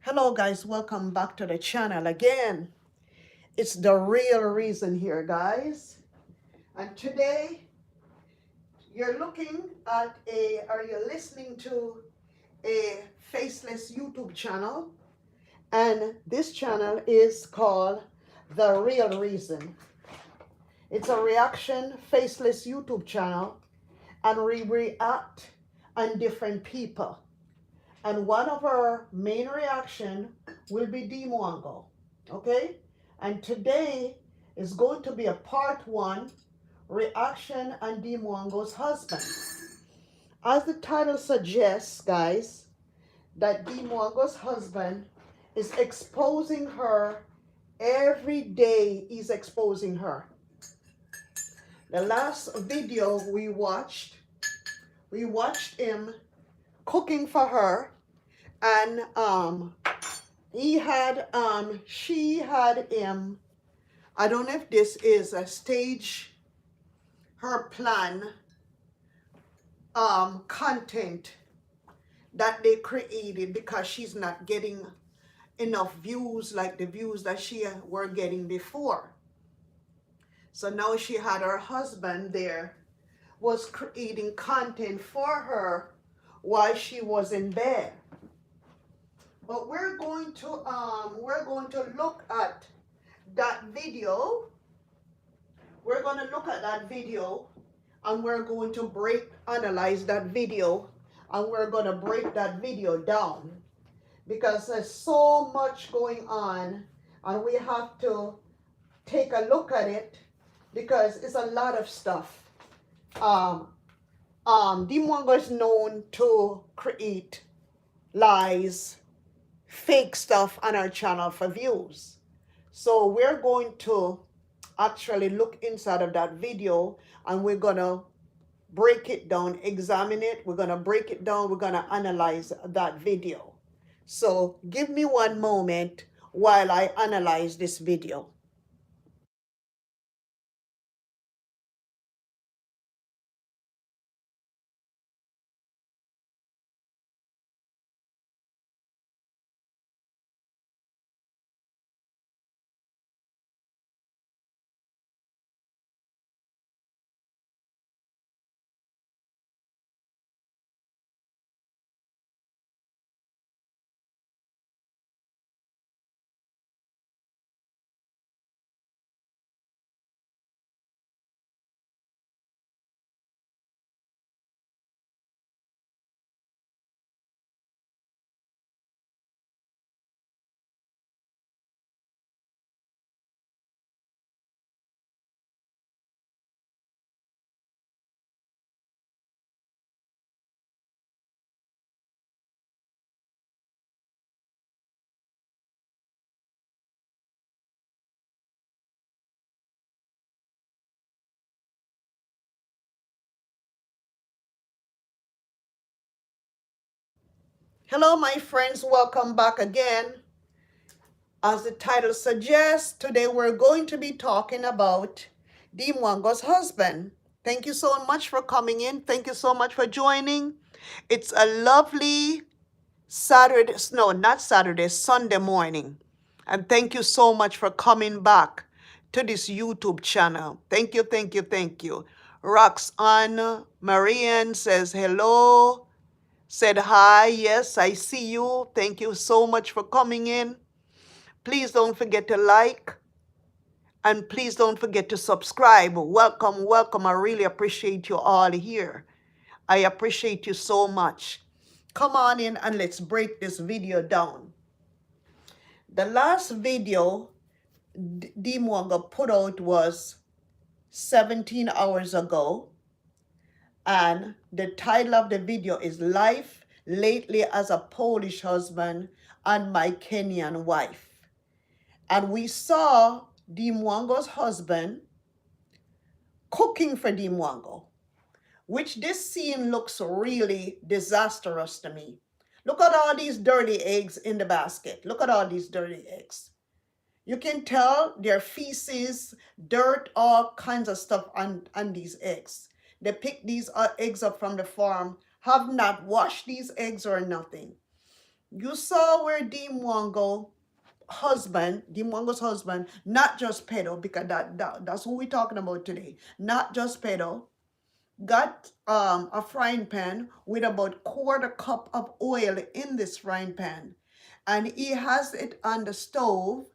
Hello guys, welcome back to the channel again. It's the real reason here, guys. And today you're looking at you're listening to a faceless YouTube channel, and this channel is called The Real Reason. It's a reaction faceless YouTube channel, and we react on different people. And one of our main reaction will be mwango, okay? And today is going to be a part one reaction on mwango's husband. As the title suggests, guys, that mwango's husband is exposing her every day. He's exposing her. The last video we watched him cooking for her, and she had him, I don't know if this is a stage, her plan content that they created, because she's not getting enough views like the views that she were getting before. So now she had her husband there, was creating content for her while she was in bed. But we're going to look at that video. We're going to look at that video, and we're going to analyze that video, and we're going to break that video down, because there's so much going on, and we have to take a look at it, because it's a lot of stuff. mwango is known to create lies, fake stuff on our channel for views. So we're going to actually look inside of that video, and we're gonna break it down, examine it. We're gonna break it down. We're gonna analyze that video. So give me one moment while I analyze this video. Hello, my friends. Welcome back again. As the title suggests, today we're going to be talking about mwango's husband. Thank you so much for coming in. Thank you so much for joining. It's a lovely Saturday, no, not Saturday, Sunday morning. And thank you so much for coming back to this YouTube channel. Thank you, thank you, thank you. Roxanne Marian says hello, said hi. Yes, I see you. Thank you so much for coming in. Please don't forget to like, and please don't forget to subscribe. Welcome, welcome. I really appreciate you all here. I appreciate you so much. Come on in and let's break this video down. The last video mwango put out was 17 hours ago, and the title of the video is Life Lately as a Polish Husband and My Kenyan Wife. And we saw mwango's husband cooking for mwango, which this scene looks really disastrous to me. Look at all these dirty eggs in the basket. Look at all these dirty eggs. You can tell they're feces, dirt, all kinds of stuff on these eggs. They picked these eggs up from the farm, have not washed these eggs or nothing. You saw where Dean Wango's husband, not just pedo, because that's who we're talking about today, not just pedo, got a frying pan with about quarter cup of oil in this frying pan, and he has it on the stove,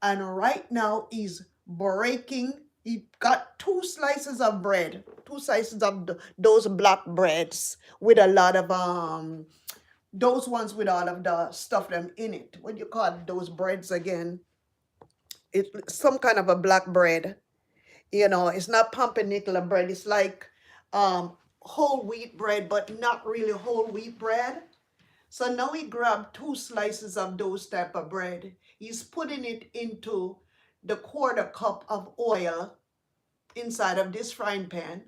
and right now he's breaking. He got two slices of those black breads with a lot of those ones with all of the stuff them in it. What do you call those breads again? It's some kind of a black bread. You know, it's not pumpernickel bread. It's like whole wheat bread, but not really whole wheat bread. So now he grabbed two slices of those type of bread. He's putting it into the quarter cup of oil inside of this frying pan.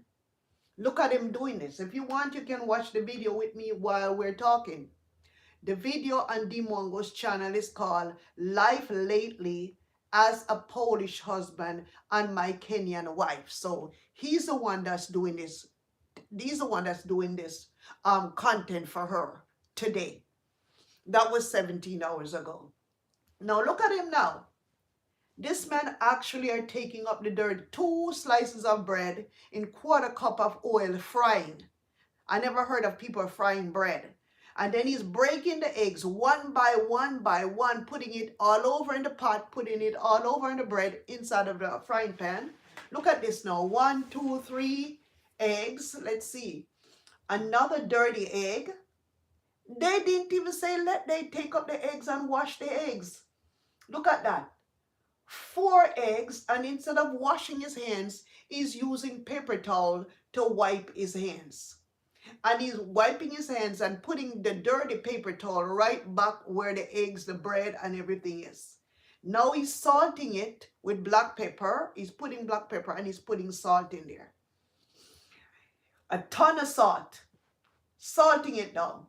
Look at him doing this. If you want, you can watch the video with me while we're talking. The video on Dimongo's channel is called Life Lately as a Polish Husband and My Kenyan Wife. So he's the one that's doing this. He's the one that's doing this content for her today. That was 17 hours ago. Now look at him now. This man actually are taking up the dirt, two slices of bread in quarter cup of oil frying. I never heard of people frying bread. And then he's breaking the eggs one by one, putting it all over in the pot, putting it all over in the bread inside of the frying pan. Look at this now. 1, 2, 3 eggs. Let's see. Another dirty egg. They didn't even say let they take up the eggs and wash the eggs. Look at that. 4 eggs, and instead of washing his hands, he's using paper towel to wipe his hands. And he's wiping his hands and putting the dirty paper towel right back where the eggs, the bread, and everything is. Now he's salting it with black pepper. He's putting black pepper and he's putting salt in there. A ton of salt. Salting it down.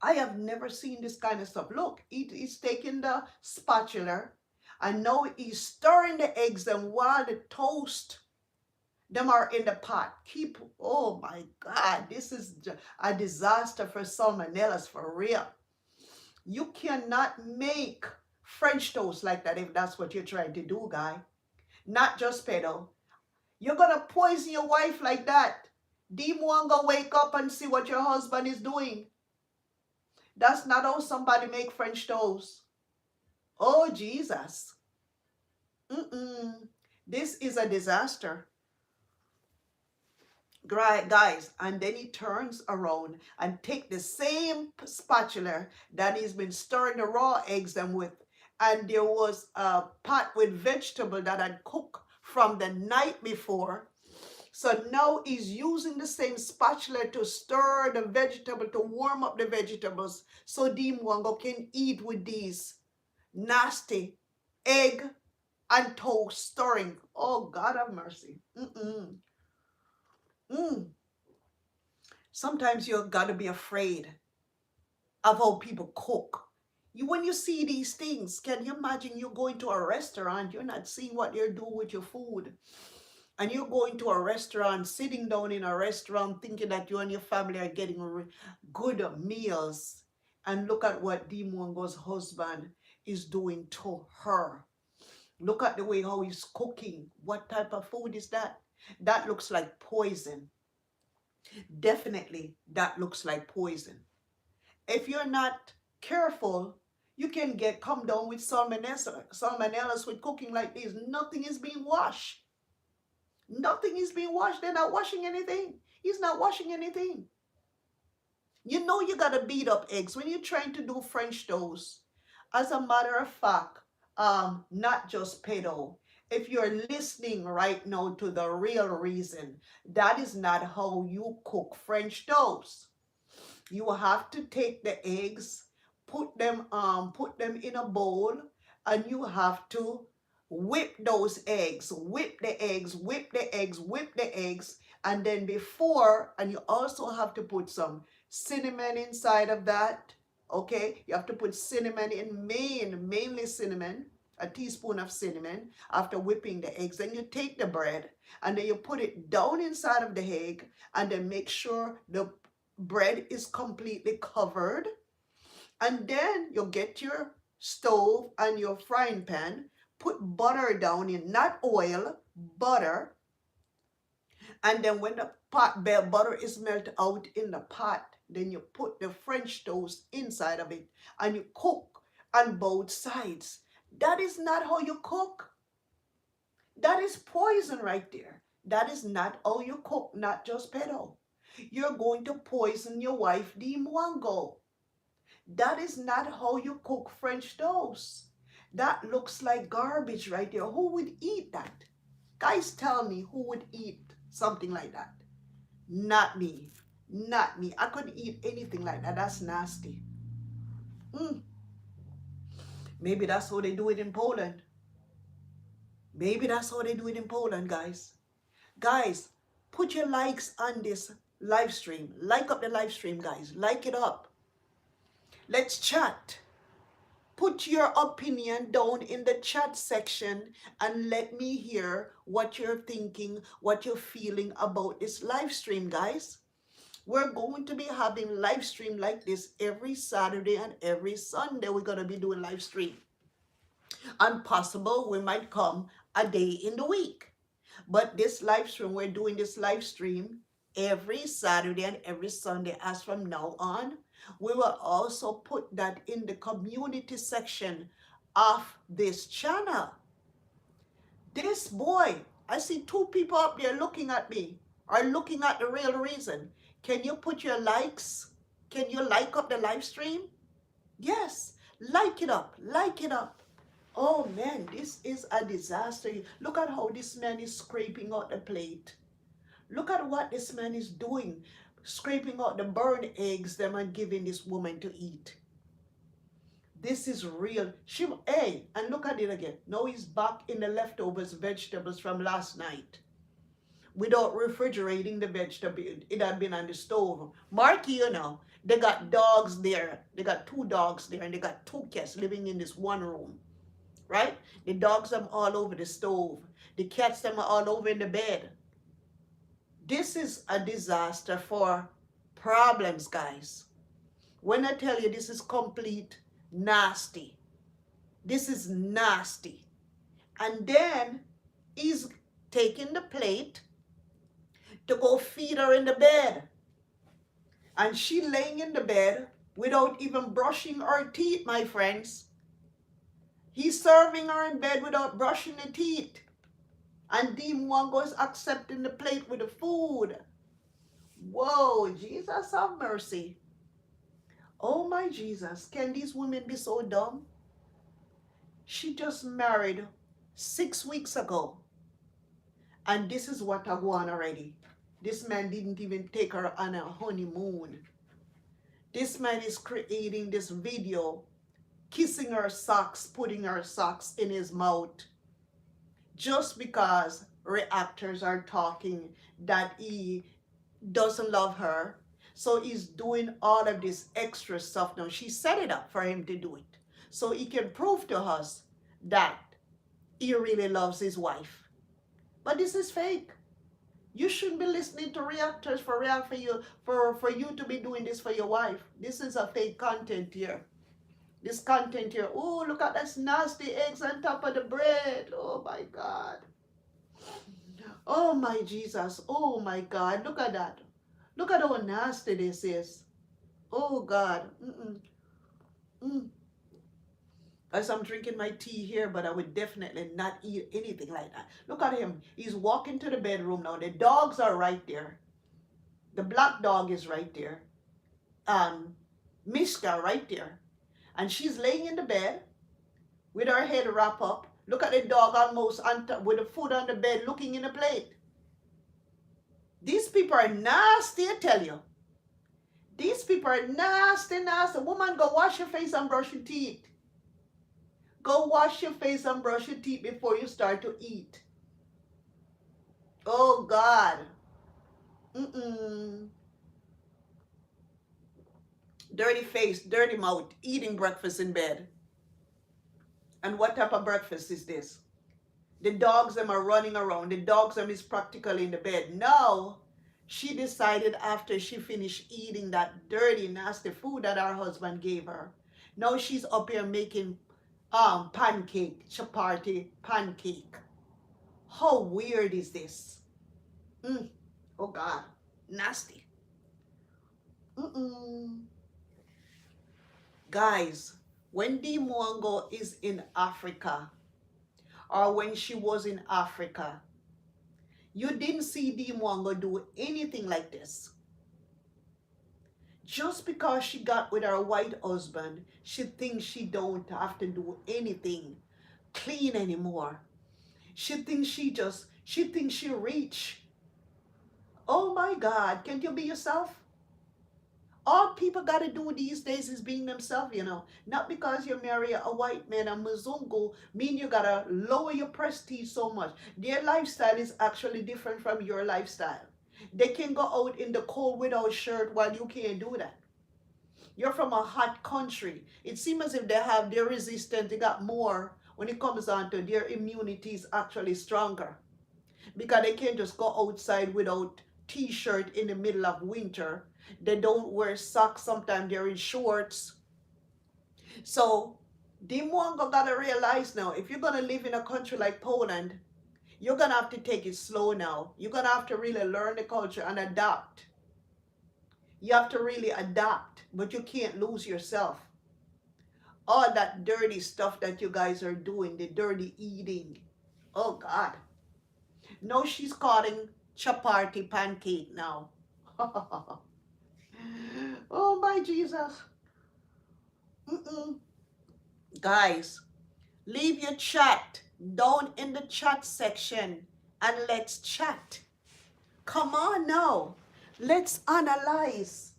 I have never seen this kind of stuff. Look, he's taking the spatula and now he's stirring the eggs, and while the toast them are in the pot. Oh my God, this is a disaster for salmonellas for real. You cannot make French toast like that if that's what you're trying to do, guy. Not just pedo. You're gonna poison your wife like that. Mwango, wake up and see what your husband is doing. That's not how somebody make French toast. Oh, Jesus. This is a disaster. Guys, and then he turns around and take the same spatula that he's been stirring the raw eggs them with, and there was a pot with vegetable that had cooked from the night before. So now he's using the same spatula to stir the vegetable, to warm up the vegetables, so Mwango can eat with these nasty egg and toast stirring. Oh, God have mercy. Sometimes you got to be afraid of how people cook. When you see these things, can you imagine you going to a restaurant, you're not seeing what they're doing with your food, and you're going to a restaurant, sitting down in a restaurant thinking that you and your family are getting good meals, and look at what Mwango's husband is doing to her. Look at the way how he's cooking. What type of food is that? That looks like poison. Definitely, that looks like poison. If you're not careful, you can come down with salmonellas with cooking like this. Nothing is being washed. Nothing is being washed. They're not washing anything. He's not washing anything. You know you got to beat up eggs when you're trying to do French toast. As a matter of fact, not just pedo. If you're listening right now to the real reason, that is not how you cook French toast. You have to take the eggs, put them in a bowl, and you have to whip those eggs, whip the eggs, whip the eggs, whip the eggs, and then and you also have to put some cinnamon inside of that. Okay, you have to put cinnamon in, mainly cinnamon, a teaspoon of cinnamon after whipping the eggs. Then you take the bread and then you put it down inside of the egg, and then make sure the bread is completely covered, And then you get your stove and your frying pan, put butter down in, not oil, butter. And then when the butter is melted out in the pot, then you put the French toast inside of it and you cook on both sides. That is not how you cook. That is poison right there. That is not how you cook, not just pedo. You're going to poison your wife, the mwango. That is not how you cook French toast. That looks like garbage right there. Who would eat that? Guys, tell me who would eat something like that. Not me. Not me. I couldn't eat anything like that. That's nasty. Mm. Maybe that's how they do it in Poland. Maybe that's how they do it in Poland, guys. Guys, put your likes on this live stream. Like up the live stream, guys. Like it up. Let's chat. Put your opinion down in the chat section and let me hear what you're thinking, what you're feeling about this live stream, guys. We're going to be having live stream like this every Saturday and every Sunday. We're going to be doing live stream. And possible we might come a day in the week. But this live stream, we're doing this live stream every Saturday and every Sunday as from now on. We will also put that in the community section of this channel. This boy, I see two people up there looking at me, are looking at the real reason. Can you put your likes? Can you like up the live stream? Yes, like it up, like it up. Oh man, this is a disaster. Look at how this man is scraping out the plate. Look at what this man is doing. Scraping out the burned eggs them and giving this woman to eat. This is real. Hey, and look at it again. Now he's back in the leftovers vegetables from last night. Without refrigerating the vegetable, it had been on the stove. Marky, you know, they got dogs there. They got two dogs there and they got two cats living in this one room. Right? The dogs are all over the stove. The cats them are all over in the bed. This is a disaster for problems, guys. When I tell you this is complete nasty. This is nasty. And then he's taking the plate to go feed her in the bed. And she laying in the bed without even brushing her teeth, my friends. He's serving her in bed without brushing the teeth. And the mwango is accepting the plate with the food. Whoa, Jesus have mercy. Oh my Jesus, can these women be so dumb? She just married 6 weeks ago. And this is what I want already. This man didn't even take her on a honeymoon. This man is creating this video, kissing her socks, putting her socks in his mouth. Just because reactors are talking that he doesn't love her. So he's doing all of this extra stuff now. She set it up for him to do it. So he can prove to us that he really loves his wife. But this is fake. You shouldn't be listening to reactors for you to be doing this for your wife. This is a fake content here. This content here. Oh, look at this nasty eggs on top of the bread. Oh my God. Oh my Jesus. Oh my God. Look at that. Look at how nasty this is. Oh God. As I'm drinking my tea here, but I would definitely not eat anything like that. Look at him. He's walking to the bedroom now. The dogs are right there. The black dog is right there. Mishka right there. And she's laying in the bed with her head wrapped up. Look at the dog almost on top, with the food on the bed looking in the plate. These people are nasty, I tell you. These people are nasty, nasty. Woman, go wash your face and brush your teeth. Go wash your face and brush your teeth before you start to eat. Oh, God. Dirty face, dirty mouth, eating breakfast in bed. And what type of breakfast is this? The dogs them are running around. The dogs them is practically in the bed. Now, she decided after she finished eating that dirty, nasty food that her husband gave her, Now she's up here making pancake, chapati, pancake. How weird is this? Mm. Oh God, nasty. Mm-mm. Guys, when the mwango is in Africa, or when she was in Africa, you didn't see the mwango do anything like this. Just because she got with her white husband, she thinks she don't have to do anything clean anymore. She thinks she rich. Oh my God, can't you be yourself? All people got to do these days is being themselves, you know. Not because you marry a white man, a Mzungu, mean you got to lower your prestige so much. Their lifestyle is actually different from your lifestyle. They can go out in the cold without a shirt while you can't do that. You're from a hot country. It seems as if they're resistant, they got more when it comes on to their immunity is actually stronger. Because they can't just go outside without t-shirt in the middle of winter. They don't wear socks, sometimes they're in shorts. So the Mwango gotta realize now, if you're gonna live in a country like Poland, you're gonna have to take it slow now. You're gonna have to really learn the culture and adapt. You have to really adapt, but you can't lose yourself. All that dirty stuff that you guys are doing, the dirty eating. Oh God. No, she's calling chapati pancake now. Oh my Jesus. Mm-mm. Guys, leave your chat down in the chat section and let's chat. Come on now. Let's analyze.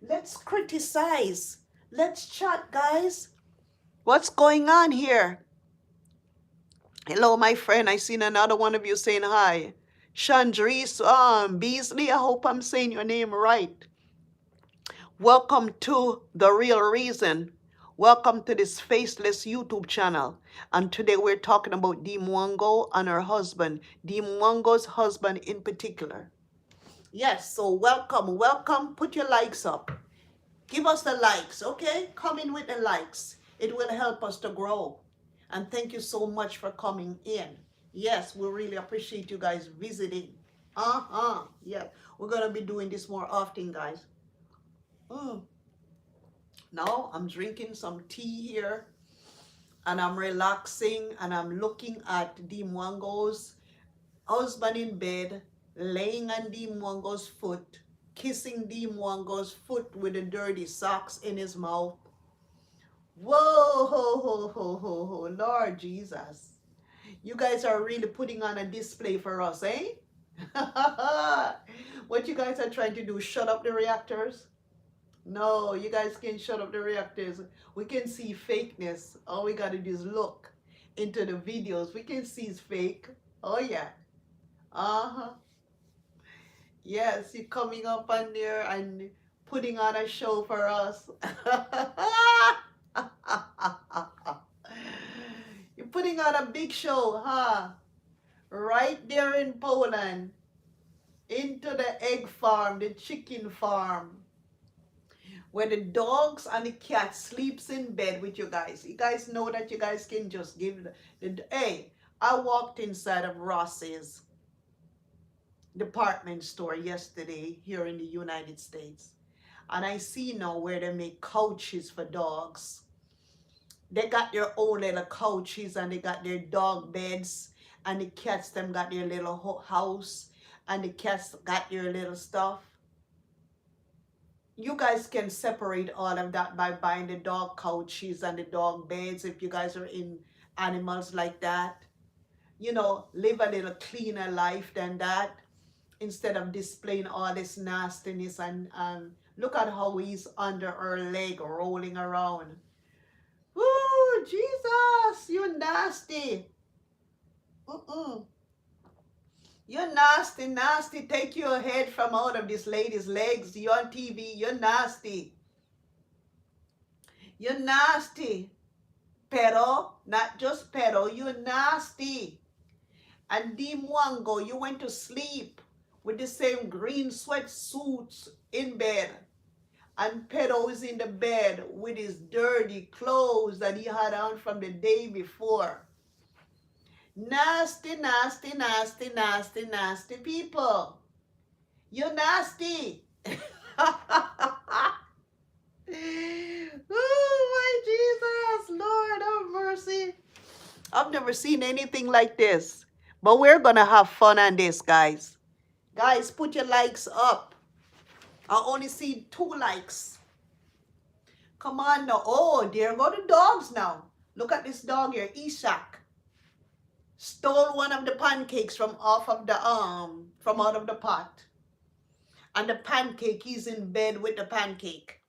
Let's criticize. Let's chat, guys. What's going on here? Hello, my friend. I seen another one of you saying hi. Chandris Beasley. I hope I'm saying your name right. Welcome to The Real Reason. Welcome to this faceless YouTube channel. And today we're talking about Dee Mwango and her husband. Dee Mwango's husband in particular. Yes, so welcome, welcome. Put your likes up. Give us the likes, okay? Come in with the likes. It will help us to grow. And thank you so much for coming in. Yes, we really appreciate you guys visiting. Yeah, we're going to be doing this more often, guys. Now I'm drinking some tea here. And I'm relaxing. And I'm looking at Dee Mwango's husband in bed, laying on Dee Mwango's foot, kissing Dee Mwango's foot with the dirty socks in his mouth. Whoa, ho, ho, ho, ho, ho, Lord Jesus. You guys are really putting on a display for us, eh? What you guys are trying to do, shut up the reactors? No, you guys can shut up the reactors. We can see fakeness. All we got to do is look into the videos. We can see it's fake. Oh, yeah. Uh-huh. Yes, you're coming up on there and putting on a show for us. You're putting on a big show, huh? Right there in Poland. Into the egg farm, the chicken farm. Where the dogs and the cat sleeps in bed with you guys. You guys know that you guys can just give hey, I walked inside of Ross's department store yesterday here in the United States. And I see now where they make couches for dogs. They got their own little couches and they got their dog beds. And the cats them got their little house. And the cats got their little stuff. You guys can separate all of that by buying the dog couches and the dog beds if you guys are in animals like that. You know, live a little cleaner life than that instead of displaying all this nastiness. And look at how he's under her leg rolling around. Woo, Jesus, you nasty. You're nasty, nasty. Take your head from out of this lady's legs. You're on TV. You're nasty. You're nasty. Pero, not just pero, you're nasty. And Dee Mwango, you went to sleep with the same green sweatsuits in bed. And Pedo is in the bed with his dirty clothes that he had on from the day before. Nasty, nasty, nasty, nasty, nasty people. You're nasty. Oh, my Jesus. Lord have mercy. I've never seen anything like this. But we're going to have fun on this, guys. Guys, put your likes up. I only see 2 likes. Come on now. Oh, there go the dogs now. Look at this dog here, Ishak. Stole one of the pancakes from from out of the pot. And the pancake, he's in bed with the pancake.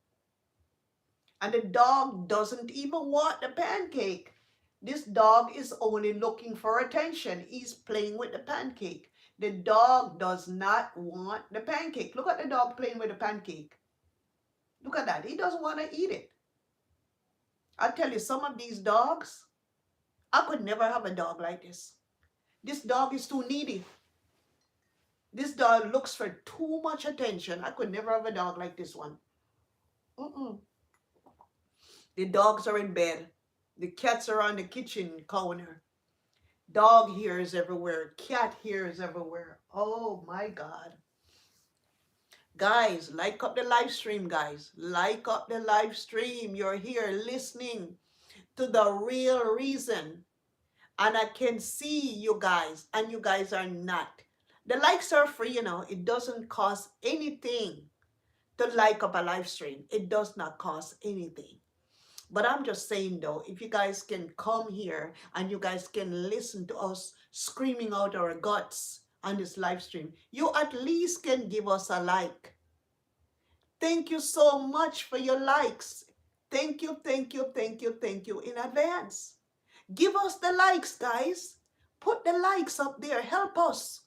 And the dog doesn't even want the pancake. This dog is only looking for attention. He's playing with the pancake. The dog does not want the pancake. Look at the dog playing with the pancake. Look at that. He doesn't want to eat it. I tell you, some of these dogs, I could never have a dog like this. This dog is too needy. This dog looks for too much attention. I could never have a dog like this one. The dogs are in bed. The cats are on the kitchen counter. Dog hairs everywhere. Cat hairs everywhere. Oh my God. Guys, like up the live stream, guys. Like up the live stream. You're here listening to the real reason. And I can see you guys, and you guys are not. The likes are free, you know. It doesn't cost anything to like up a live stream. It does not cost anything. But I'm just saying though, if you guys can come here and you guys can listen to us screaming out our guts on this live stream, you at least can give us a like. Thank you so much for your likes. Thank you, thank you, thank you, thank you in advance. Give us the likes, guys. Put the likes up there. Help us.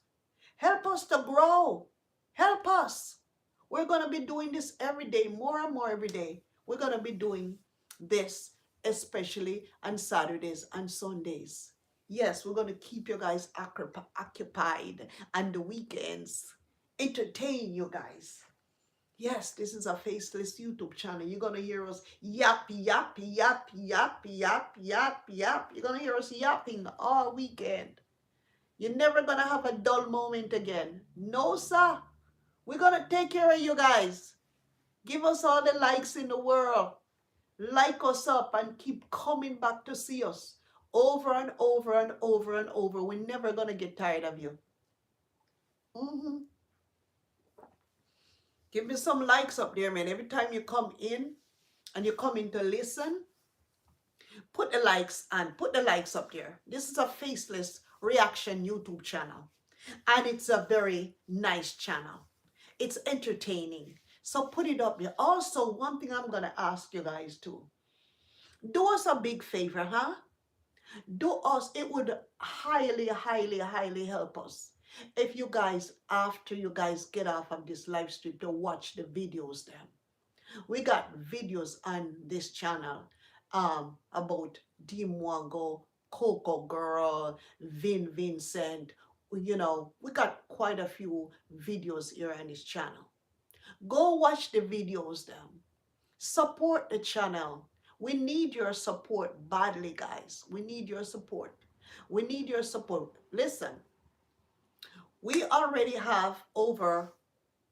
Help us to grow. Help us. We're going to be doing this every day, more and more every day. We're going to be doing this, especially on Saturdays and Sundays. Yes, we're going to keep you guys occupied on the weekends. Entertain you guys. Yes, this is a faceless YouTube channel. You're going to hear us yap, yap, yap, yap, yap, yap, yap. You're going to hear us yapping all weekend. You're never going to have a dull moment again. No, sir. We're going to take care of you guys. Give us all the likes in the world. Like us up and keep coming back to see us over and over and over and over. We're never going to get tired of you. Give me some likes up there, man. Every time you come in and you come in to listen, put the likes and put the likes up there. This is a faceless reaction YouTube channel. And it's a very nice channel. It's entertaining. So put it up there. Also, one thing I'm going to ask you guys too. Do us a big favor, huh? Do us. It would highly, highly, highly help us if you guys, after you guys get off of this live stream, to watch the videos then. We got videos on this channel about mwango, Coco Girl, Vincent. You know, we got quite a few videos here on this channel. Go watch the videos then. Support the channel. We need your support badly, guys. We need your support. We need your support. Listen, we already have over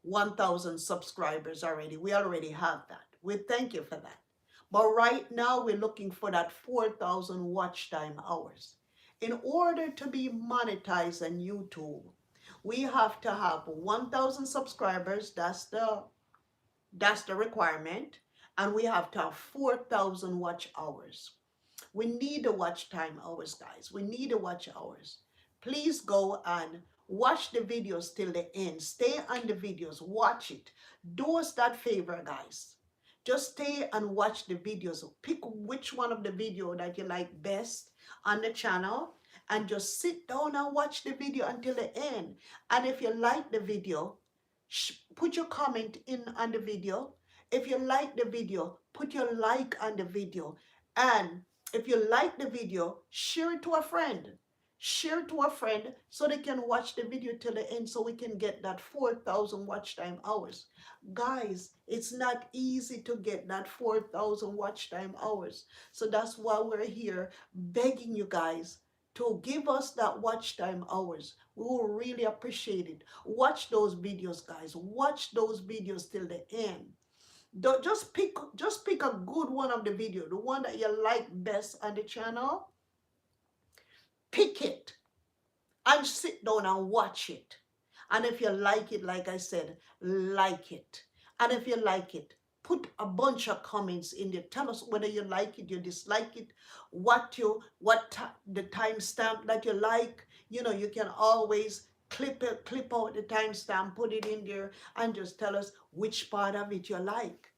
1,000 subscribers already. We already have that. We thank you for that. But right now, we're looking for that 4,000 watch time hours. In order to be monetized on YouTube, we have to have 1,000 subscribers. That's the requirement. And we have to have 4,000 watch hours. We need the watch time hours, guys. We need the watch hours. Please go and watch the videos till the end. Stay on the videos. Watch it. Do us that favor, guys. Just stay and watch the videos. Pick which one of the video that you like best on the channel and just sit down and watch the video until the end. And if you like the video, put your comment in on the video. If you like the video, put your like on the video. And if you like the video, share it to a friend. Share to a friend so they can watch the video till the end so we can get that 4,000 watch time hours. Guys, it's not easy to get that 4,000 watch time hours. So that's why we're here begging you guys to give us that watch time hours. We will really appreciate it. Watch those videos, guys. Watch those videos till the end. Don't just pick a good one of the video, the one that you like best on the channel. Pick it and sit down and watch it. And if you like it, like I said, like it. And if you like it, put a bunch of comments in there. Tell us whether you like it, you dislike it, the timestamp that you like. You know, you can always clip out the timestamp, put it in there, and just tell us which part of it you like.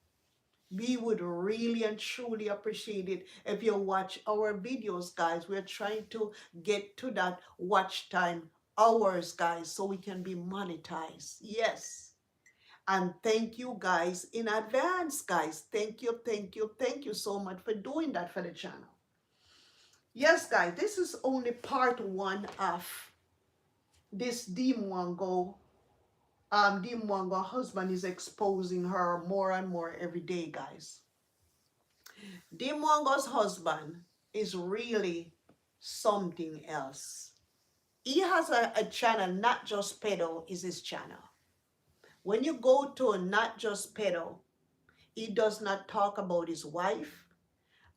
We would really and truly appreciate it if you watch our videos, guys. We're trying to get to that watch time hours, guys, so we can be monetized. Yes. And thank you guys in advance, guys. Thank you so much for doing that for the channel. Yes, guys, this is only part one of this mwango. Mwango husband is exposing her more and more every day, guys. Mwango's husband is really something else. He has a channel, Not Just Pedo is his channel. When you go to Not Just Pedo, he does not talk about his wife.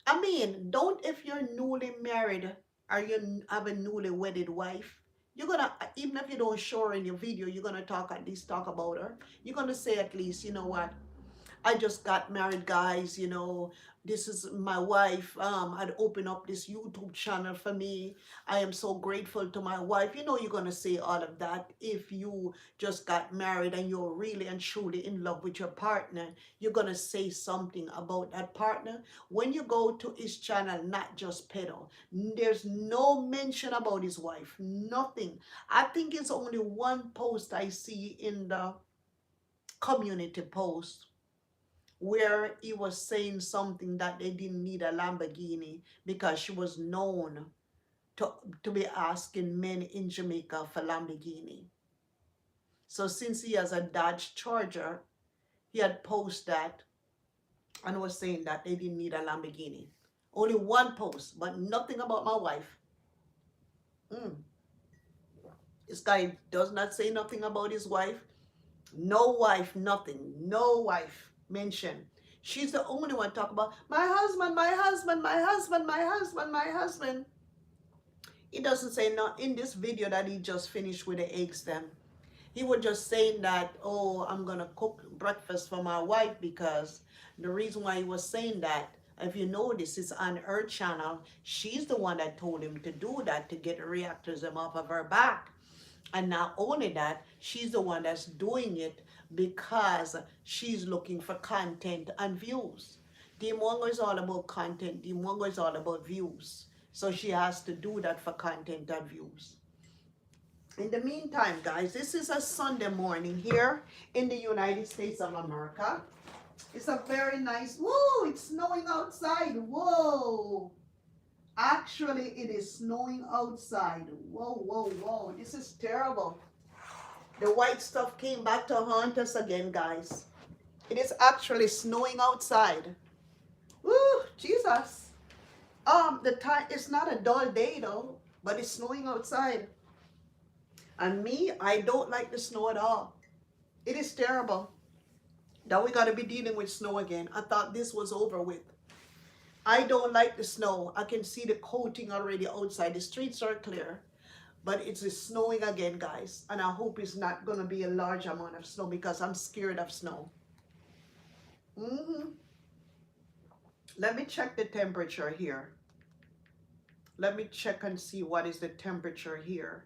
I mean, don't, if you're newly married or you have a newly wedded wife, you're gonna, even if you don't show her in your video, you're gonna at least talk about her. You're gonna say at least, you know what, I just got married, guys. You know, this is my wife. I'd open up this YouTube channel for me. I am so grateful to my wife. You know, you're going to say all of that. If you just got married and you're really and truly in love with your partner, you're going to say something about that partner. When you go to his channel, Not Just Pedo, there's no mention about his wife. Nothing. I think it's only one post I see in the community post where he was saying something that they didn't need a Lamborghini because she was known to be asking men in Jamaica for Lamborghini. So since he has a Dodge Charger, he had posted that and was saying that they didn't need a Lamborghini. Only one post, but nothing about my wife. This guy does not say nothing about his wife. No wife, nothing. No wife mentioned. She's the only one talk about my husband, my husband, my husband, my husband, my husband. He doesn't say not in this video that he just finished with the eggs then. He was just saying that, oh, I'm going to cook breakfast for my wife, because the reason why he was saying that, if you notice, it's on her channel. She's the one that told him to do that, to get the reactors off of her back. And not only that, she's the one that's doing it because she's looking for content and views. Mwango is all about content. Mwango is all about views. So she has to do that for content and views. In the meantime, guys, this is a Sunday morning here in the United States of America. It's a very nice, whoa, it's snowing outside. Whoa. Actually, it is snowing outside. Whoa, whoa, whoa. This is terrible. The white stuff came back to haunt us again, guys. It is actually snowing outside. Woo, Jesus. The time, it's not a dull day though, but it's snowing outside. And me, I don't like the snow at all. It is terrible that we got to be dealing with snow again. I thought this was over with. I don't like the snow. I can see the coating already outside. The streets are clear, but it's snowing again, guys. And I hope it's not going to be a large amount of snow because I'm scared of snow. Let me check the temperature here. Let me check and see what is the temperature here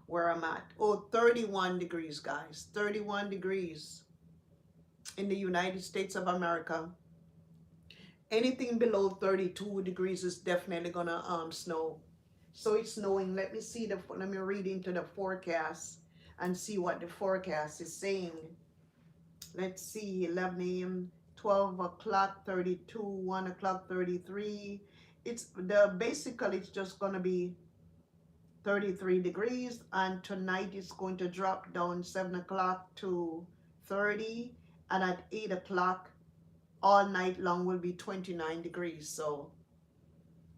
where I'm at. Oh, 31 degrees, guys. 31 degrees in the United States of America. Anything below 32 degrees is definitely gonna snow. So it's snowing. Let me read into the forecast and see what the forecast is saying. Let's see, 11 a.m., 12 o'clock, 32, 1 o'clock, 33. Basically it's just gonna be 33 degrees, and tonight it's going to drop down 7 o'clock to 30, and at 8 o'clock all night long will be 29 degrees. So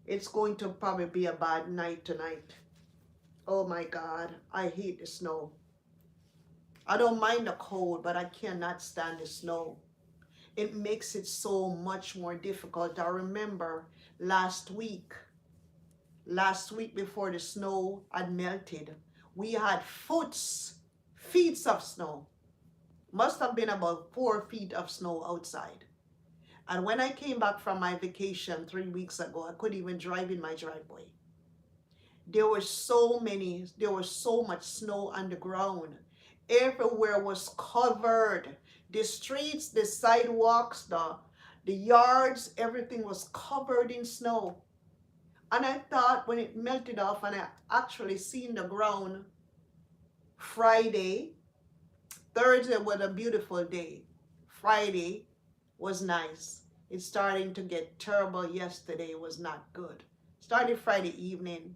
it's going to probably be a bad night tonight. Oh my God, I hate the snow. I don't mind the cold, but I cannot stand the snow. It makes it so much more difficult. I remember last week before the snow had melted, we had feet of snow. Must have been about 4 feet of snow outside. And when I came back from my vacation 3 weeks ago, I couldn't even drive in my driveway. There was so much snow on the ground. Everywhere was covered. The streets, the sidewalks, the yards, everything was covered in snow. And I thought when it melted off and I actually seen the ground Friday, Thursday was a beautiful day. Friday was nice. It's starting to get terrible. Yesterday was not good. Started Friday evening,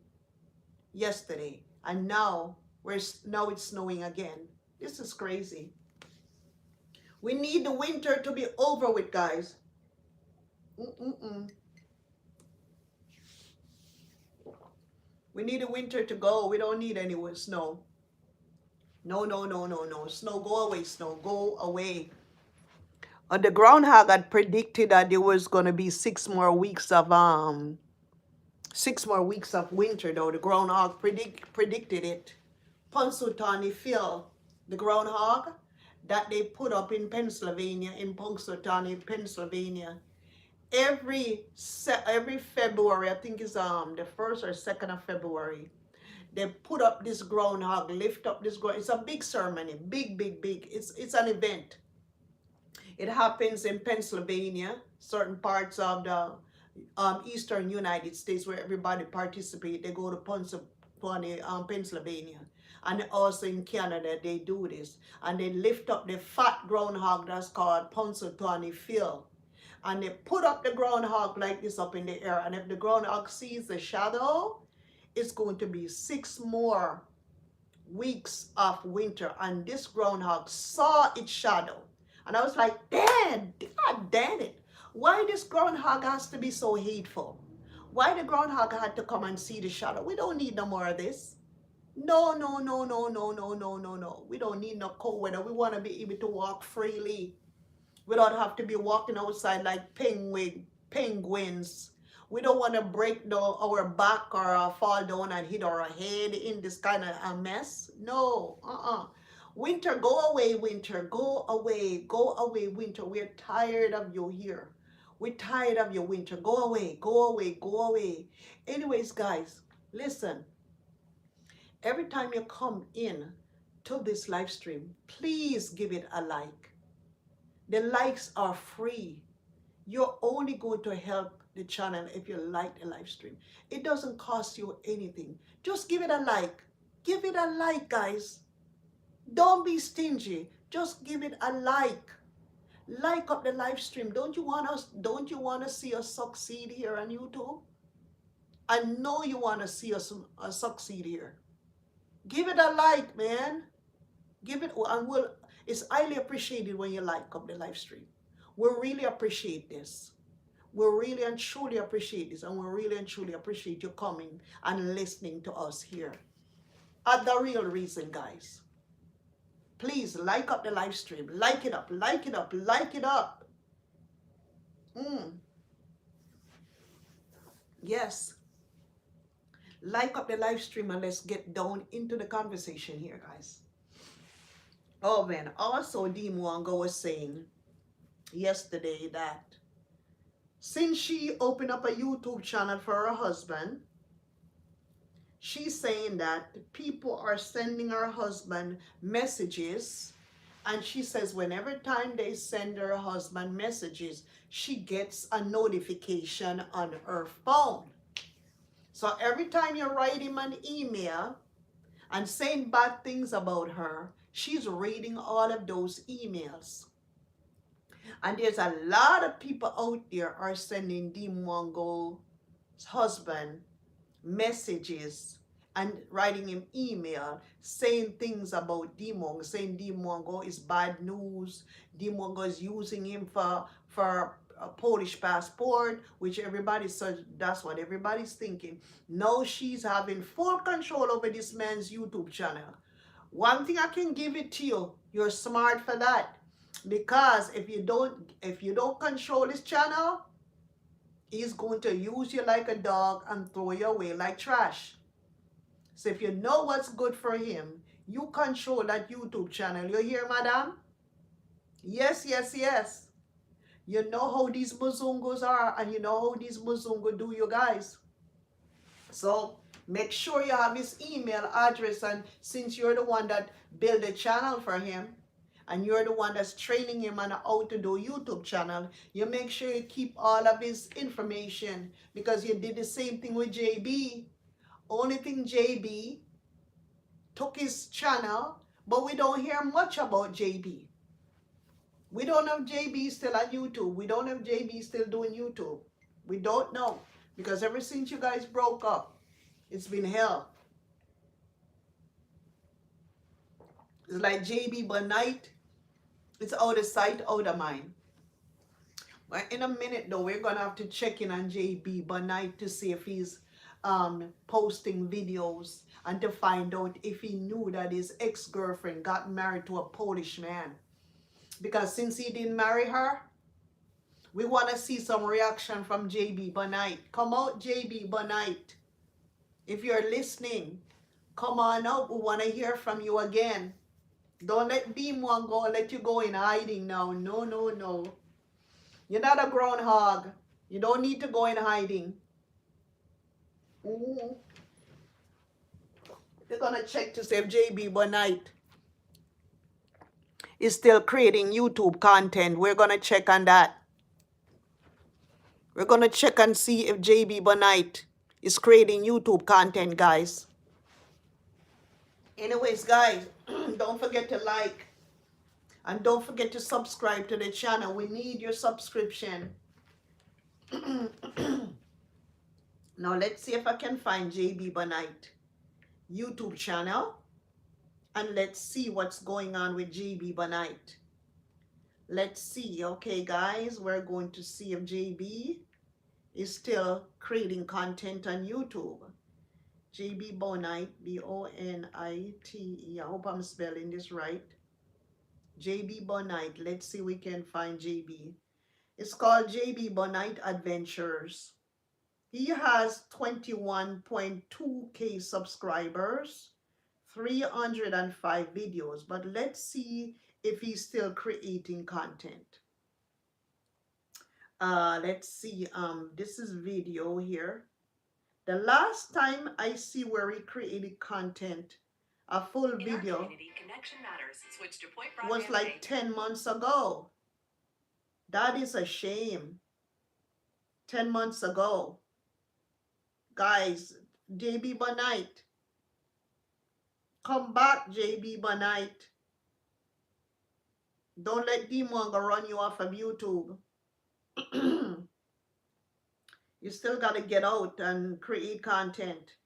yesterday, and now it's snowing again. This is crazy. We need the winter to be over with, guys. We need the winter to go. We don't need any more snow. No, no, no, no, no. Snow, go away. Snow, go away. The groundhog had predicted that there was going to be 6 more weeks of winter, though. The groundhog predicted it. Punxsutawney Phil, the groundhog that they put up in Pennsylvania, in Punxsutawney, Pennsylvania, every February, I think it's the 1st or 2nd of February, they put up this groundhog, lift up this ground. It's a big ceremony, big. It's an event. It happens in Pennsylvania, certain parts of the eastern United States where everybody participates. They go to Punxsutawney, Pennsylvania. And also in Canada, they do this. And they lift up the fat groundhog that's called Punxsutawney Phil. And they put up the groundhog like this up in the air. And if the groundhog sees the shadow, it's going to be 6 more weeks of winter. And this groundhog saw its shadow. And I was like, God damn it. Why this groundhog has to be so hateful? Why the groundhog had to come and see the shadow? We don't need no more of this. No. We don't need no cold weather. We want to be able to walk freely. We don't have to be walking outside like penguins. We don't want to break our back or fall down and hit our head in this kind of a mess. No. Winter, go away, winter. Go away, winter. We're tired of you here. We're tired of you, winter. Go away. Anyways, guys, listen. Every time you come in to this live stream, please give it a like. The likes are free. You're only going to help the channel if you like the live stream. It doesn't cost you anything. Just give it a like. Give it a like, guys. Don't be stingy. Just give it a like. Like up the live stream. Don't you want to see us succeed here on YouTube? I know you want to see us succeed here. Give it a like, man. Give it, and it's highly appreciated when you like up the live stream. We really appreciate this. We really and truly appreciate this, and we really and truly appreciate you coming and listening to us here. At the real reason, guys. Please like up the live stream. Like it up. Yes. Like up the live stream and let's get down into the conversation here, guys. Oh man, also D. Mwango was saying yesterday that since she opened up a YouTube channel for her husband, she's saying that people are sending her husband messages, and she says whenever time they send her husband messages, she gets a notification on her phone. So every time you write him an email and saying bad things about her, she's reading all of those emails. And there's a lot of people out there are sending D. Mwango's husband messages and writing him email saying things about Demong, saying Demongo is bad news. Demongo is using him for a Polish passport, which everybody says that's what everybody's thinking. Now she's having full control over this man's YouTube channel. One thing I can give it to you, you're smart for that. Because if you don't control his channel, he's going to use you like a dog and throw you away like trash. So if you know what's good for him, you control that YouTube channel. You hear, madam? Yes, yes, yes. You know how these Muzungus are, and you know how these Muzungu do, you guys. So make sure you have his email address, and since you're the one that built the channel for him, and you're the one that's training him on how to do YouTube channel, you make sure you keep all of his information, because you did the same thing with JB. Only thing, JB took his channel, but we don't hear much about JB. We don't know if JB still on YouTube. We don't know if JB still doing YouTube. We don't know, because ever since you guys broke up, it's been hell. It's like JB but night. It's out of sight, out of mind. But in a minute though, we're gonna have to check in on JB but night to see if he's posting videos, and to find out if he knew that his ex-girlfriend got married to a Polish man. Because since he didn't marry her, we want to see some reaction from JB Bonite. Come out, JB Bonite. If you're listening, come on out. We want to hear from you again. Don't let mwango let you go in hiding now. No, no, no. You're not a groundhog. You don't need to go in hiding. Ooh. They're going to check to see if JB Bonite is still creating YouTube content. We're going to check on that. We're going to check and see if JB Bonite is creating YouTube content, guys. Anyways, guys, don't forget to like, and don't forget to subscribe to the channel. We need your subscription. Now, let's see if I can find JB Bonite YouTube channel. And let's see what's going on with JB Bonite. Let's see. Okay, guys, we're going to see if JB is still creating content on YouTube. JB Bonite, B-O-N-I-T-E. I hope I'm spelling this right. JB Bonite. Let's see if we can find JB. It's called JB Bonite Adventures. He has 21.2K subscribers, 305 videos. But let's see if he's still creating content. Let's see. This is video here. The last time I see where he created content, a full video, was like 10 months ago. That is a shame. 10 months ago. Guys, JB Bonite. Come back, JB Bonite. Don't let Demongo run you off of YouTube. You still got to get out and create content.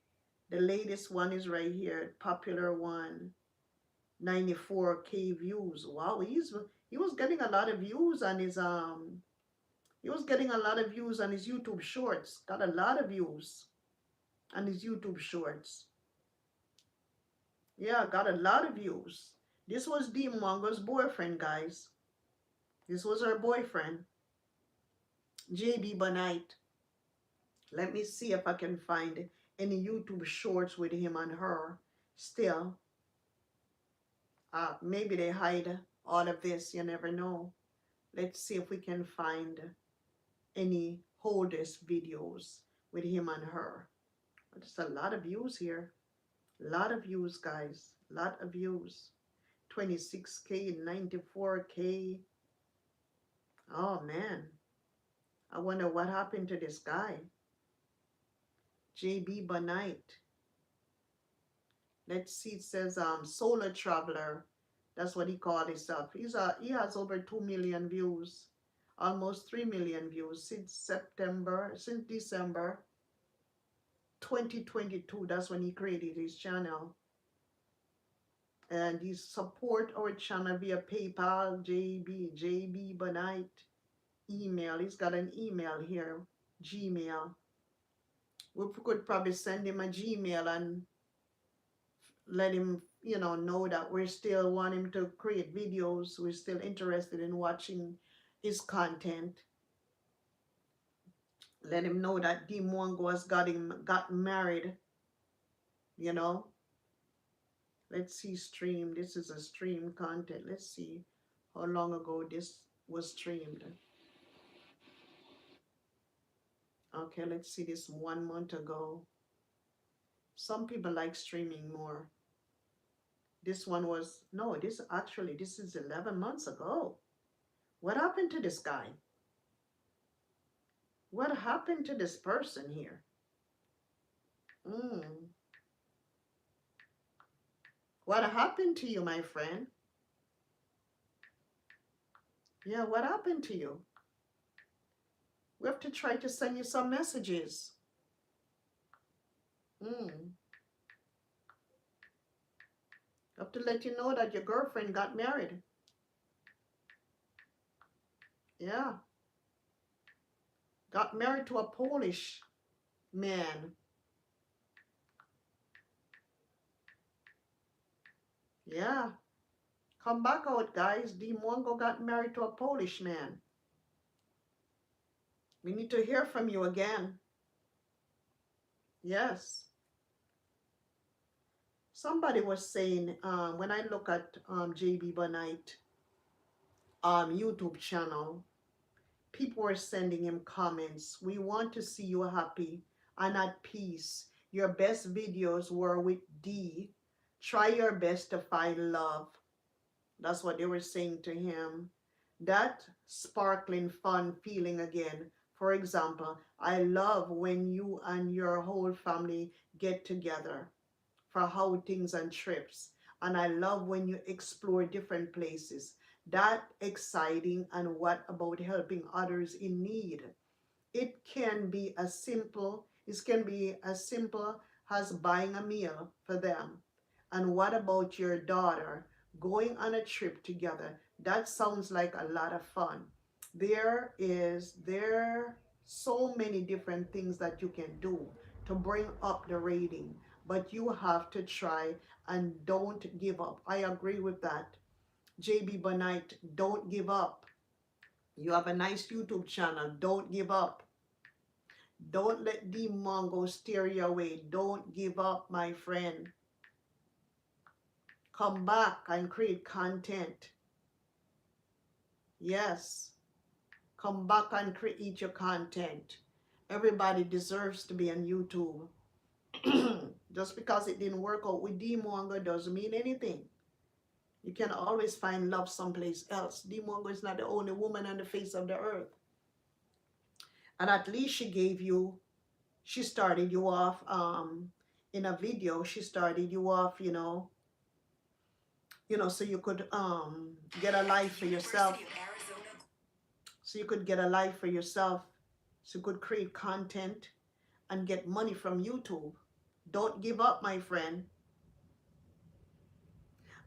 The latest one is right here. Popular one. 94K views. Wow, he was getting a lot of views on his YouTube shorts. Got a lot of views on his YouTube shorts. Yeah, got a lot of views. This was Demongo's boyfriend, guys. This was her boyfriend, JB Bonite. Let me see if I can find any YouTube shorts with him and her still. Maybe they hide all of this. You never know. Let's see if we can find any oldest videos with him and her. There's a lot of views here. A lot of views, guys. A lot of views. 26K, 94K. Oh, man. I wonder what happened to this guy. JB Bonite. Let's see, it says Solar Traveler. That's what he called himself. He has over 2 million views. Almost 3 million views since December. 2022. That's when he created his channel. And he support our channel via PayPal, JB Bonite, email. He's got an email here, Gmail. We could probably send him a Gmail and let him, know that we're still want him to create videos. We're still interested in watching his content. Let him know that D Mwango has got married, you know. Let's see stream. This is a stream content. Let's see how long ago this was streamed. Okay, let's see this 1 month ago. Some people like streaming more. This one was, no, this is 11 months ago. What happened to this guy? What happened to this person here? What happened to you, my friend? Yeah, what happened to you? We have to try to send you some messages. Have to let you know that your girlfriend got married. Yeah. Got married to a Polish man. Yeah. Come back out, guys. D Mwango got married to a Polish man. We need to hear from you again. Yes. Somebody was saying, when I look at JB Bonite YouTube channel, people were sending him comments. We want to see you happy and at peace. Your best videos were with D. Try your best to find love. That's what they were saying to him. That sparkling fun feeling again. For example, I love when you and your whole family get together for outings and trips. And I love when you explore different places. That exciting. And what about helping others in need? It can be as simple as buying a meal for them. And what about your daughter going on a trip together? That sounds like a lot of fun. There so many different things that you can do to bring up the rating, but you have to try and don't give up. I agree with that. JB Bonite, don't give up. You have a nice YouTube channel. Don't give up. Don't let the Mwango steer you away. Don't give up, my friend. Come back and create content. Yes. Come back and create your content. Everybody deserves to be on YouTube. Just because it didn't work out with D Mwango doesn't mean anything. You can always find love someplace else. D Mwango is not the only woman on the face of the earth. And at least she started you off in a video. She started you off, so you could get a life for yourself. So you could get a life for yourself. So you could create content and get money from YouTube. Don't give up, my friend.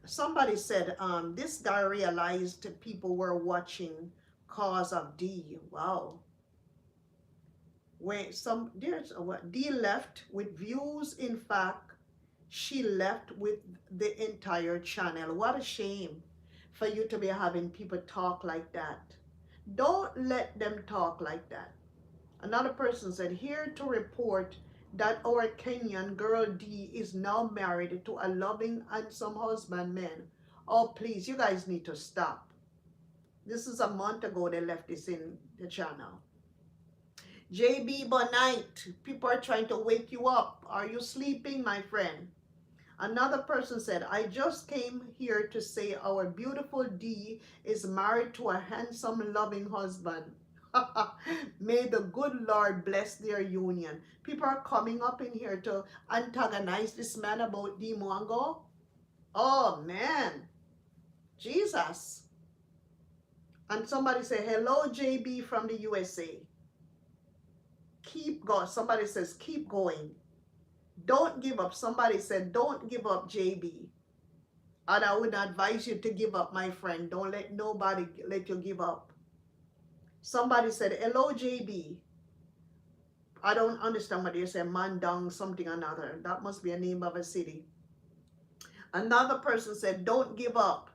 Somebody said, this guy realized people were watching cause of D. Wow. D left with views. In fact, she left with the entire channel. What a shame for you to be having people talk like that. Don't let them talk like that. Another person said, here to report that our Kenyan girl D is now married to a loving, handsome husband man. Oh, please, you guys need to stop. This is a month ago they left this in the channel. JB Bonite, people are trying to wake you up. Are you sleeping, my friend? Another person said, I just came here to say our beautiful D is married to a handsome, loving husband. May the good Lord bless their union. People are coming up in here to antagonize this man about D Mwango. Oh, man. Jesus. And somebody say, hello, JB from the USA. Keep going. Somebody says, keep going. Don't give up. Somebody said, don't give up, JB. And I would advise you to give up, my friend. Don't let nobody let you give up. Somebody said, hello, JB. I don't understand what you say, Mandang something another. That must be a name of a city. Another person said, don't give up.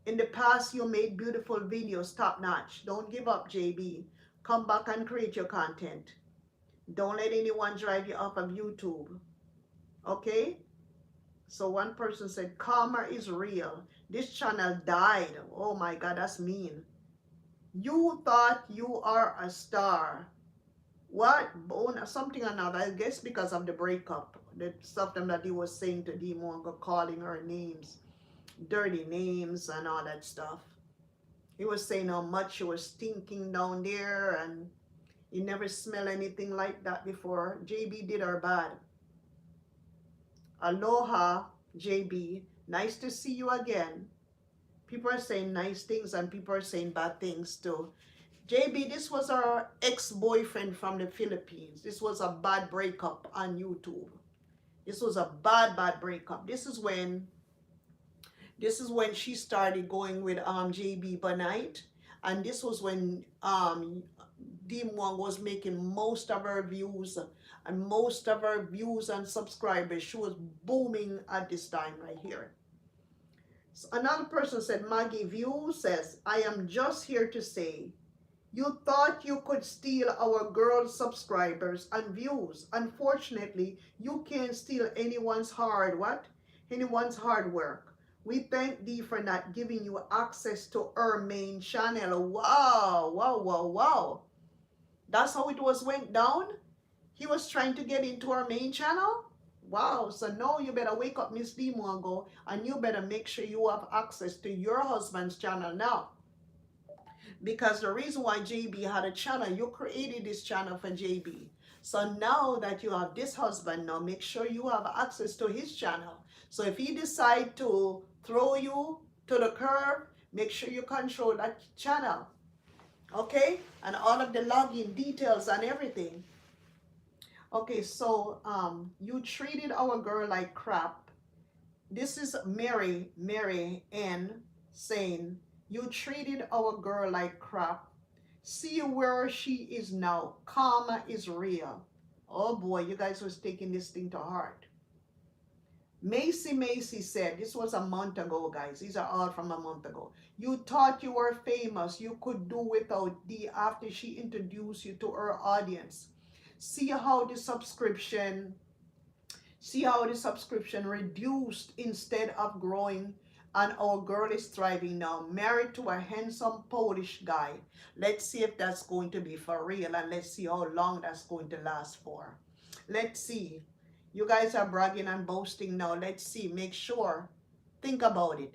In the past, you made beautiful videos, top notch. Don't give up, JB. Come back and create your content. Don't let anyone drive you off of YouTube. Okay? So one person said, karma is real. This channel died. Oh my God, that's mean. You thought you are a star. What? Something another. I guess because of the breakup. The stuff that he was saying to D Mongo, calling her names, dirty names and all that stuff. He was saying how much she was stinking down there and he never smelled anything like that before. JB did her bad. Aloha, JB. Nice to see you again. People are saying nice things and people are saying bad things too. JB, this was our ex-boyfriend from the Philippines. This was a bad breakup on YouTube. This was a bad breakup. This is when she started going with JB Bonite, and this was when Dimwang was making most of her views and subscribers. She was booming at this time right here. So another person said, Maggie View says, I am just here to say, you thought you could steal our girls' subscribers and views. Unfortunately, you can't steal anyone's hard work. We thank thee for not giving you access to our main channel. Wow. That's how it went down. He was trying to get into our main channel. Wow. So now you better wake up, Miss D Mwango, and you better make sure you have access to your husband's channel now. Because the reason why JB had a channel, you created this channel for JB. So now that you have this husband, now make sure you have access to his channel. So if he decide to throw you to the curb, make sure you control that channel. Okay? And all of the login details and everything. Okay, so you treated our girl like crap. This is Mary N saying, you treated our girl like crap. See where she is now. Karma is real. Oh boy, you guys was taking this thing to heart. Macy said, this was a month ago, guys. These are all from a month ago. You thought you were famous. You could do without D after she introduced you to her audience. See how the subscription reduced instead of growing, and our girl is thriving now, married to a handsome Polish guy. Let's see if that's going to be for real, and let's see how long that's going to last for. Let's see. You guys are bragging and boasting now. Let's see. Make sure. Think about it.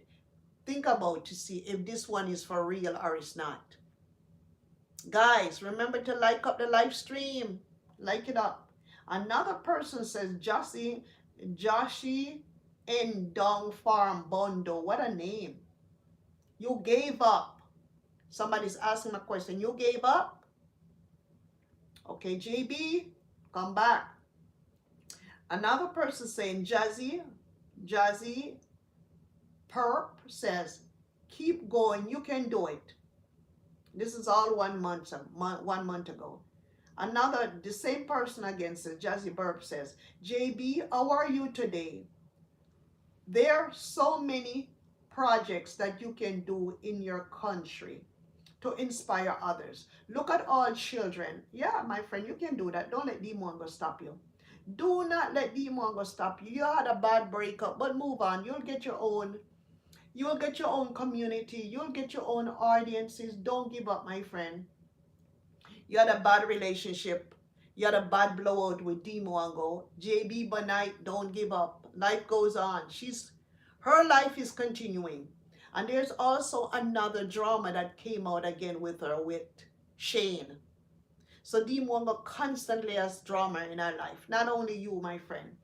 Think about to see if this one is for real or it's not. Guys, remember to like up the live stream. Like it up. Another person says, Joshi and Dong Farm Bondo. What a name. You gave up. Somebody's asking a question. You gave up? Okay, JB, come back. Another person saying, Jazzy Perp says, keep going. You can do it. This is all 1 month ago. The same person again says, Jazzy Burp says, JB, how are you today? There are so many projects that you can do in your country to inspire others. Look at all children. Yeah, my friend, you can do that. Don't let Demongo stop you. Do not let Demongo stop you. You had a bad breakup, but move on. You'll get your own community. You'll get your own audiences. Don't give up, my friend. You had a bad relationship. You had a bad blowout with Dimwango. JB Bonite, don't give up. Life goes on. Her life is continuing. And there's also another drama that came out again with her, with Shane. So Dimwango constantly has drama in her life. Not only you, my friend.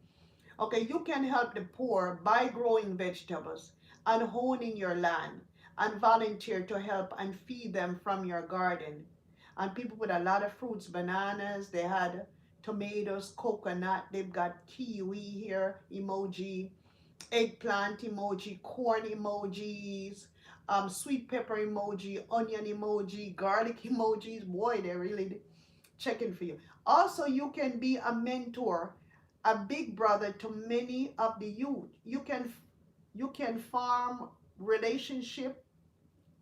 Okay, you can help the poor by growing vegetables and honing your land and volunteer to help and feed them from your garden. And people with a lot of fruits, bananas, they had tomatoes, coconut. They've got kiwi here, emoji, eggplant emoji, corn emojis, sweet pepper emoji, onion emoji, garlic emojis. Boy, they're really checking for you. Also, you can be a mentor, a big brother to many of the youth. You can farm relationship,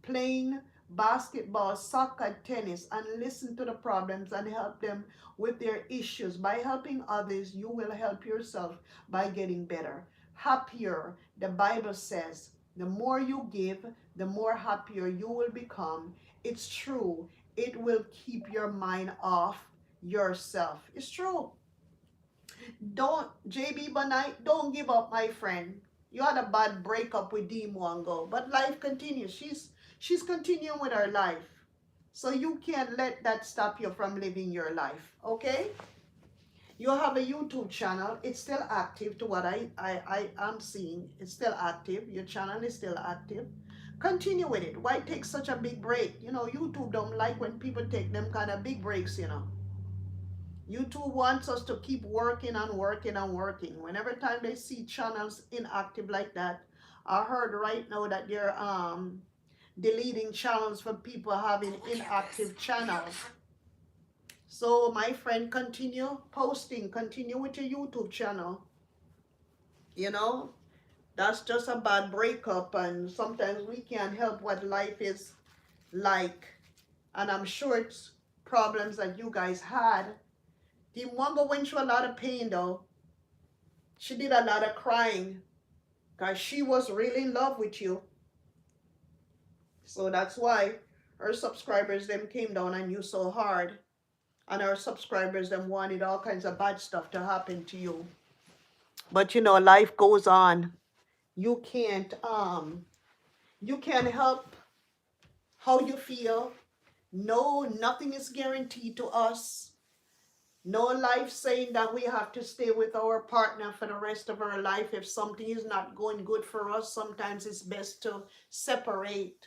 playing basketball, soccer, tennis, and listen to the problems and help them with their issues. By helping others, you will help yourself by getting better, happier. The Bible says, the more you give, the more happier you will become. It's true. It will keep your mind off yourself. It's true. Don't, JB Bonite, don't give up, my friend. You had a bad breakup with D Mwango, but life continues. She's continuing with her life. So you can't let that stop you from living your life, okay? You have a YouTube channel. It's still active to what I am seeing. It's still active. Your channel is still active. Continue with it. Why take such a big break? You know, YouTube don't like when people take them kind of big breaks, you know. YouTube wants us to keep working and working and working. Whenever time they see channels inactive like that, I heard right now that they're deleting channels for people having inactive channels. So my friend, continue posting, continue with your YouTube channel. You know, that's just a bad breakup, and sometimes we can't help what life is like. And I'm sure it's problems that you guys had. The Mwanga went through a lot of pain though. She did a lot of crying because she was really in love with you. So that's why her subscribers them came down on you so hard. And her subscribers them wanted all kinds of bad stuff to happen to you. But you know, life goes on. You can't help how you feel. No, nothing is guaranteed to us. No life saying that we have to stay with our partner for the rest of our life. If something is not going good for us, sometimes it's best to separate.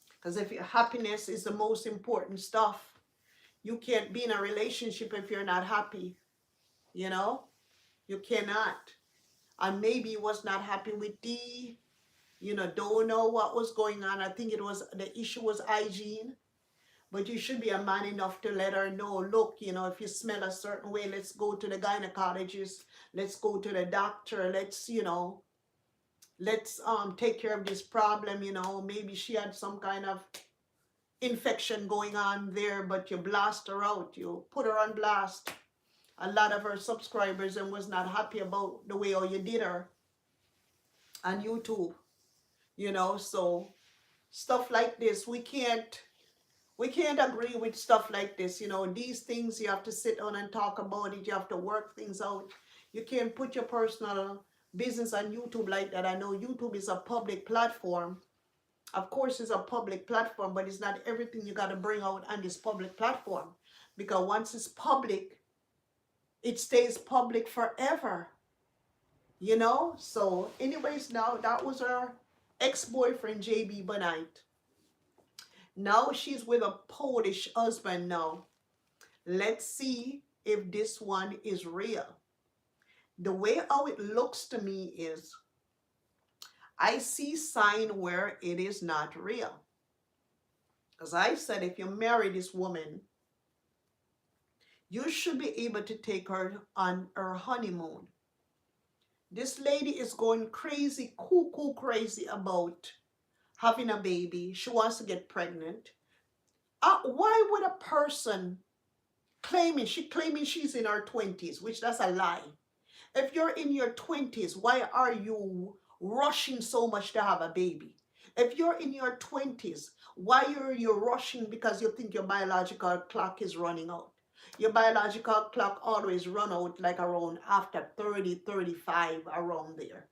Because if your happiness is the most important stuff, you can't be in a relationship if you're not happy. You know, you cannot. And maybe you was not happy with D. You know, don't know what was going on. I think it was the issue was hygiene. But you should be a man enough to let her know, look, you know, if you smell a certain way, let's go to the gynecologist, let's go to the doctor, let's, you know, let's take care of this problem, you know. Maybe she had some kind of infection going on there, but you blast her out, you put her on blast. A lot of her subscribers and was not happy about the way how you did her on YouTube, you know. So stuff like this, we can't agree with stuff like this, you know. These things you have to sit down and talk about it. You have to work things out. You can't put your personal business on YouTube like that. I know YouTube is a public platform. Of course, it's a public platform, but it's not everything you got to bring out on this public platform. Because once it's public, it stays public forever, you know. So anyways, now that was her ex-boyfriend, JB Bonite. Now she's with a Polish husband now. Let's see if this one is real. The way how it looks to me is, I see sign where it is not real. As I said, if you marry this woman, you should be able to take her on her honeymoon. This lady is going crazy, cuckoo crazy about having a baby. She wants to get pregnant. Why would a person claiming she's in her 20s, which that's a lie. If you're in your 20s, why are you rushing so much to have a baby? If you're in your 20s, why are you rushing because you think your biological clock is running out? Your biological clock always run out like around after 30, 35, around there.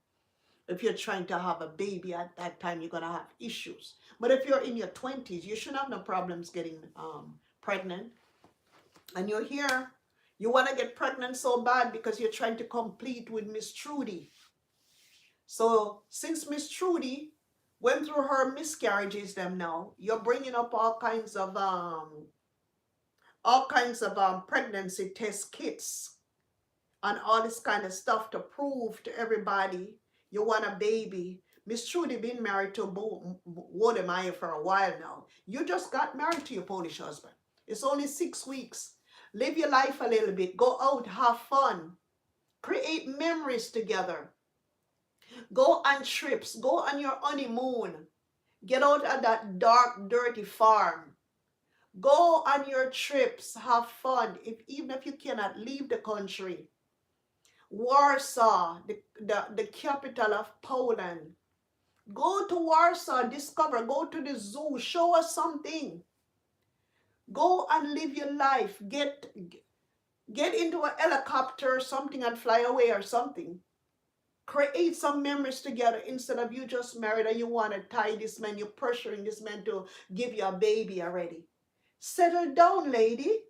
If you're trying to have a baby at that time, you're going to have issues. But if you're in your 20s, you shouldn't have no problems getting pregnant. And you're here, you want to get pregnant so bad because you're trying to complete with Miss Trudy. So since Miss Trudy went through her miscarriages them now, you're bringing up all kinds of all kinds of pregnancy test kits and all this kind of stuff to prove to everybody you want a baby. Miss Trudy been married to Wodemaya for a while now. You just got married to your Polish husband. It's only 6 weeks. Live your life a little bit. Go out, have fun. Create memories together. Go on trips. Go on your honeymoon. Get out of that dark, dirty farm. Go on your trips. Have fun. Even if you cannot leave the country. Warsaw, the capital of Poland. Go to Warsaw, discover, go to the zoo, show us something. Go and live your life. Get into a helicopter or something and fly away or something. Create some memories together instead of you just married and you want to tie this man, you're pressuring this man to give you a baby already. Settle down, lady.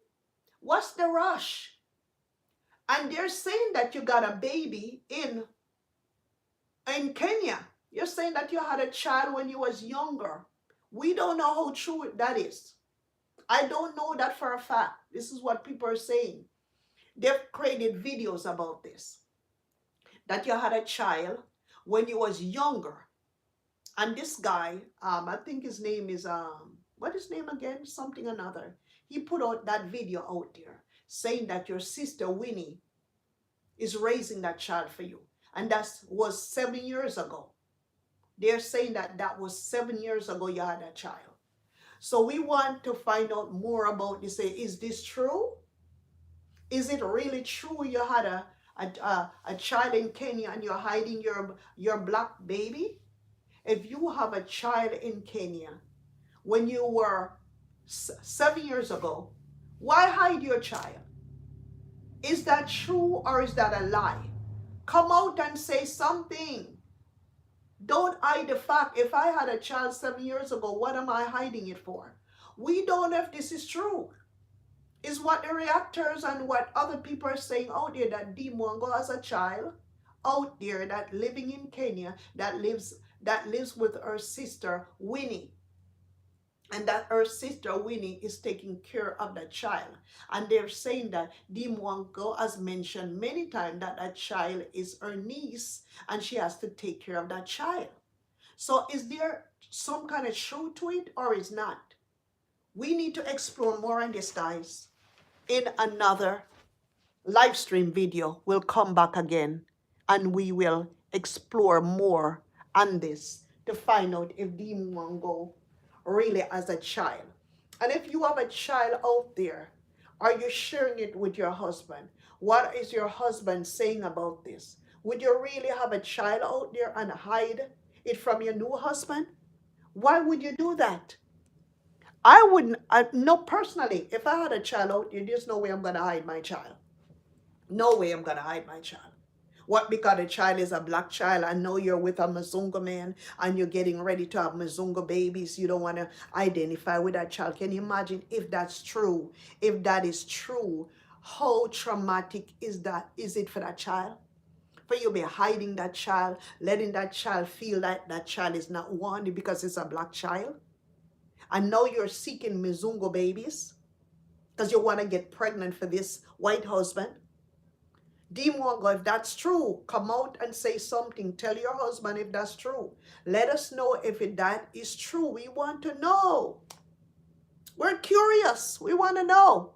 What's the rush? And they're saying that you got a baby in Kenya. You're saying that you had a child when you was younger. We don't know how true that is. I don't know that for a fact. This is what people are saying. They've created videos about this. That you had a child when you was younger. And this guy, I think his name is, what is his name again? Something another. He put out that video out there saying that your sister Winnie is raising that child for you. And that was 7 years ago. They're saying that that was 7 years ago you had a child. So we want to find out more about this. Is this true? Is it really true you had a child in Kenya and you're hiding your black baby? If you have a child in Kenya when you were 7 years ago, why hide your child? Is that true or is that a lie? Come out and say something. Don't hide the fact. If I had a child 7 years ago, what am I hiding it for? We don't know if this is true. Is what the reactors and what other people are saying out there that Dee Mwango has a child out there that living in Kenya that lives with her sister Winnie. And that her sister Winnie is taking care of the child. And they're saying that Dee Mwango has mentioned many times that that child is her niece and she has to take care of that child. So is there some kind of truth to it or is not? We need to explore more on this, guys. In another live stream video, we'll come back again and we will explore more on this to find out if Dee Mwango really as a child. And if you have a child out there, are you sharing it with your husband? What is your husband saying about this? Would you really have a child out there and hide it from your new husband? Why would you do that? I wouldn't, no, personally, if I had a child out there, there's no way I'm going to hide my child. No way I'm going to hide my child. What, because the child is a black child? I know you're with a Mzungu man and you're getting ready to have Mzungu babies. You don't want to identify with that child. Can you imagine if that's true? If that is true, how traumatic is that? Is it for that child? For you to be hiding that child, letting that child feel that that child is not wanted because it's a black child? And now you're seeking Mzungu babies because you want to get pregnant for this white husband? Dee Mwango, if that's true, come out and say something. Tell your husband if that's true. Let us know if that is true. We want to know. We're curious. We want to know.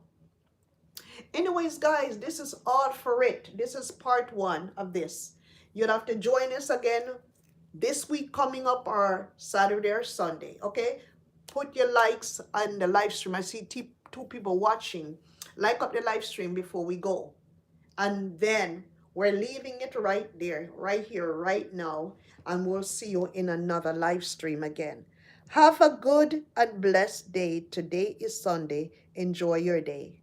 Anyways, guys, this is all for it. This is part 1 of this. You'll have to join us again this week coming up or Saturday or Sunday, okay? Put your likes on the live stream. I see 2 people watching. Like up the live stream before we go. And then we're leaving it right there, right here, right now. And we'll see you in another live stream again. Have a good and blessed day. Today is Sunday. Enjoy your day.